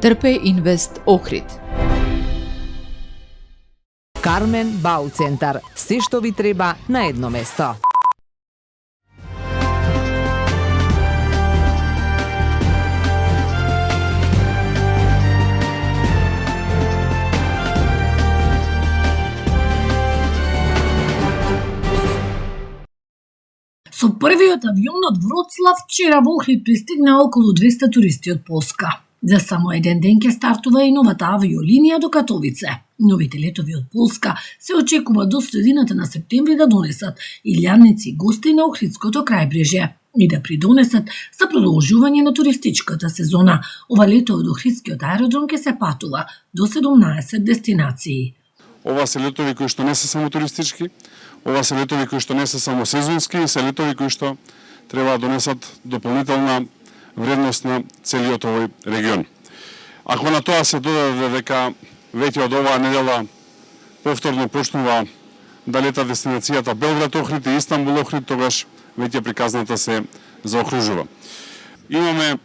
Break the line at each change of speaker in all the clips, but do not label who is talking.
Трпе Инвест Охрид.
Кармен Бау центар. Се што ви треба на едно место.
Со првиот авион од Вроцлав вчера во Охрид пристигна околу 200 туристи од Полска. За само еден ден ќе стартува и новата авиолинија до Катовице. Новите летови од Полска се очекува до средината на септември да донесат илјадници гости на Охридското крајбрежје и да придонесат за продолжување на туристичката сезона. Ова лето од Охридскиот аеродром ќе се патува до 17 дестинации.
Ова се летови кои што не се само туристички, ова се летови кои што не се само сезонски, се летови кои што треба да донесат дополнителна вредност на целиот овој регион. Ако на тоа се додаде дека веќе од оваа недела повторно почнува да лета дестинацијата Белград Охрид и Истанбул Охрид, тогаш веќе приказната се заокружува. Имаме,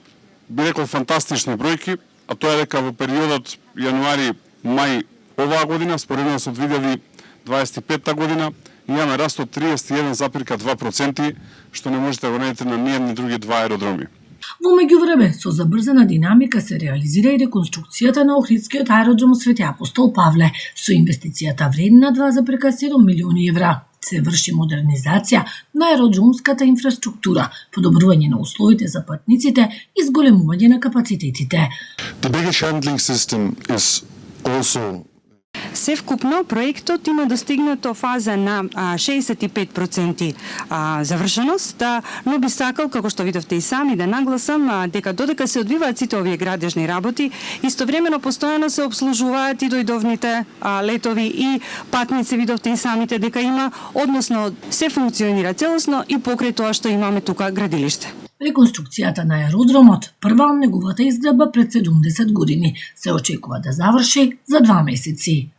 би рекол, фантастични бројки, а тоа е дека во периодот јануари-мај оваа година, споредно со 2025 година, имаме раст од 31,2%, што не можете да го најдете на ниедни други два аеродроми.
Во меѓувреме, со забрзана динамика се реализира и реконструкцијата на Охридскиот аеродром Свети Апостол Павле, со инвестицијата вредна 2,7 милиони евра. Се врши модернизација на аеродромската инфраструктура, подобрување на условите за патниците и зголемување на капацитетите.
The baggage handling system is also
Севкупно, проектот има достигнато фаза на 65% завршеност, но би сакал, како што видовте и сами, да нагласам дека додека се одвиваат сите овие градежни работи, истовремено постојано се обслужуваат и дојдовните летови и патници, видовте и самите дека има, односно се функционира целосно и покрај тоа што имаме тука градилиште.
Реконструкцијата на аеродромот, прва од неговата изградба пред 70 години, се очекува да заврши за 2 месеци.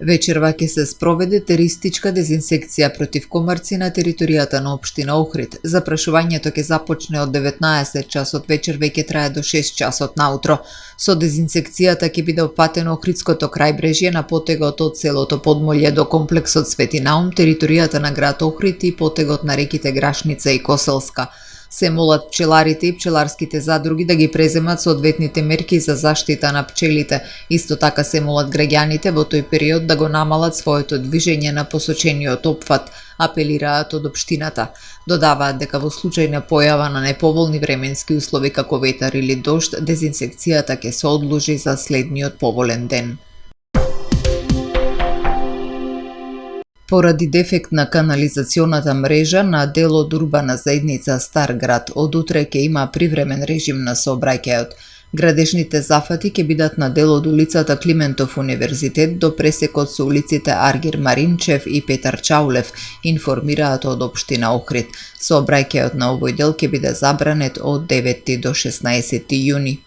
Вечерва ќе се спроведе теристичка дезинсекција против комарци на територијата на општина Охрид. Запрашувањето ќе започне од 19 часот вечер, веќе трае до 6 часот наутро. Со дезинсекцијата ќе биде опатено Охридското крајбрежје на потегот од селото Подмолје до комплексот Свети Наум, територијата на град Охрид и потегот на реките Грашница и Коселска. Се молат пчеларите и пчеларските задруги да ги преземат соодветните мерки за заштита на пчелите. Исто така се молат граѓаните во тој период да го намалат своето движење на посочениот опфат, апелираат од општината. Додаваат дека во случај на појава на неповолни временски услови како ветар или дожд, дезинсекцијата ќе се одложи за следниот поволен ден. Поради дефект на канализационата мрежа на дел од урбана заедница Стар град, од утре ќе има привремен режим на сообраќајот. Градежните зафати ќе бидат на дел од улицата Климентов универзитет до пресекот со улиците Аргир Маринчев и Петар Чаулев, информираат од општина Охрид. Сообраќајот на овој дел ќе биде забранет од 9 до 16 јуни.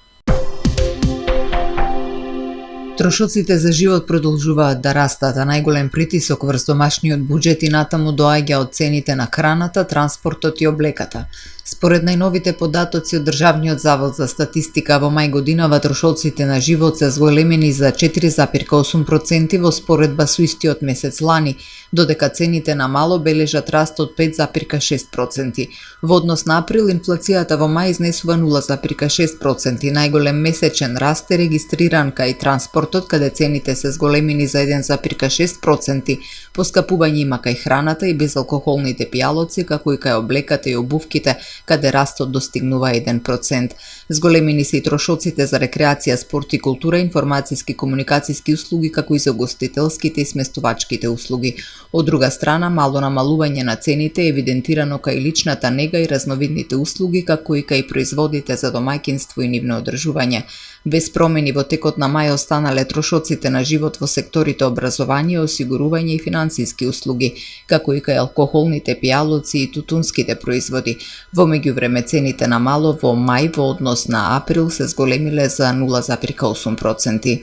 Трошоците за живот продолжуваат да растат, а најголем притисок врз домашниот буџет и натаму доаѓа од цените на храната, транспортот и облеката. Според најновите податоци од Државниот завод за статистика, во мај годинава трошоците на живот се зголемени за 4,8% во споредба со истиот месец лани, додека цените на мало бележат раст од 5,6%. Во однос на април, инфлацијата во мај изнесува 0,6%. Најголем месечен раст е регистриран кај транспортот, каде цените се зголемени за 1,6%. Поскапување има кај храната и безалкохолните пијалоци, како и кај облеката и обувките, каде растот достигнува 1%. Зголемени се и трошоците за рекреација, спорт и култура, информацијски комуникацијски услуги, како и за гостителските и сместувачките услуги. Од друга страна, мало намалување на цените е евидентирано кај личната нега и разновидните услуги, како и кај производите за домаќинство и нивно одржување. Без промени во текот на мај останале трошоците на живот во секторите образование, осигурување и финансиски услуги, како и кај алкохолните пијалоци и тутунските производи. Во меѓувреме цените на мало во мај во однос на април се зголемиле за 0,8%.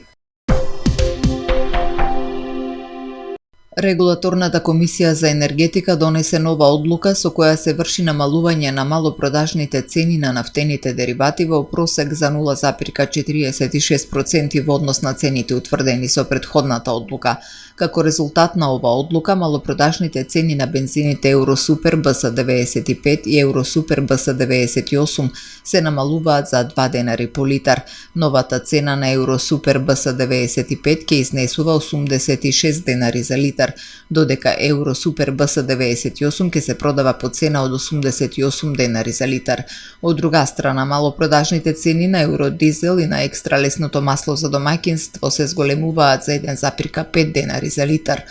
Регулаторната комисија за енергетика донесе нова одлука со која се врши намалување на малопродажните цени на нафтените деривати во просек за 0,46% во однос на цените утврдени со претходната одлука. Како резултат на ова одлука, малопродажните цени на бензините Евросупер БС95 и Евросупер БС98 се намалуваат за 2 денари по литар. Новата цена на Евросупер БС95 ќе изнесува 86 денари за литар, додека Евросупер БС98 ќе се продава по цена од 88 денари за литар. Од друга страна, малопродажните цени на Евродизел и на екстралесното масло за домаќинство се зголемуваат за 1,5 денари за литар.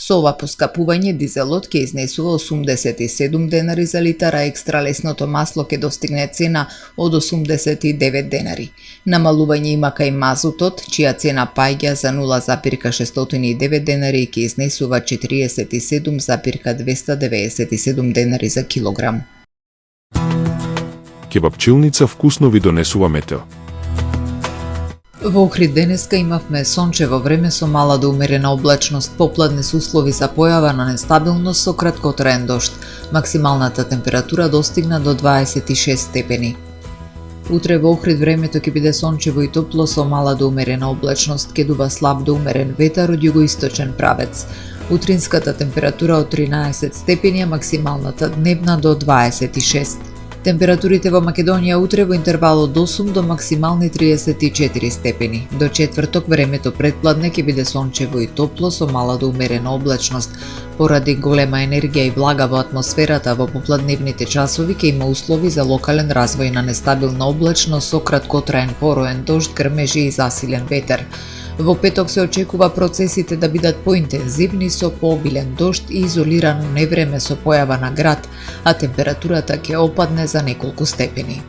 Со ова поскапување дизелот ќе изнесува 87 денари за литар, а екстралесното масло ќе достигне цена од 89 денари. Намалување има кај мазутот, чија цена паѓа за 0,609 денари и ќе изнесува 47,297 денари за килограм.
Кебапчилница вкусно ви донесува метео.
Во Охрид денеска имавме сончево време со мала до умерена облачност, попладни се услови за појава на нестабилност со краткотраен дожд. Максималната температура достигна до 26 степени. Утре во Охрид времето ќе биде сончево и топло со мала до умерена облачност, ќе дува слаб до умерен ветар од југоисточен правец. Утринската температура од 13 степени, а максималната дневна до 26. Температурите во Македонија утре во интервал од 8 до максимални 34 степени. До четврток времето претпладне ќе биде сончево и топло со мала до умерена облачност. Поради голема енергија и влага во атмосферата во попладневните часови ќе има услови за локален развој на нестабилна облачност со краткотраен пороен дожд, грмежи и засилен ветер. Во петок се очекува процесите да бидат поинтензивни со пообилен дожд и изолирано невреме со појава на град, а температурата ќе опадне за неколку степени.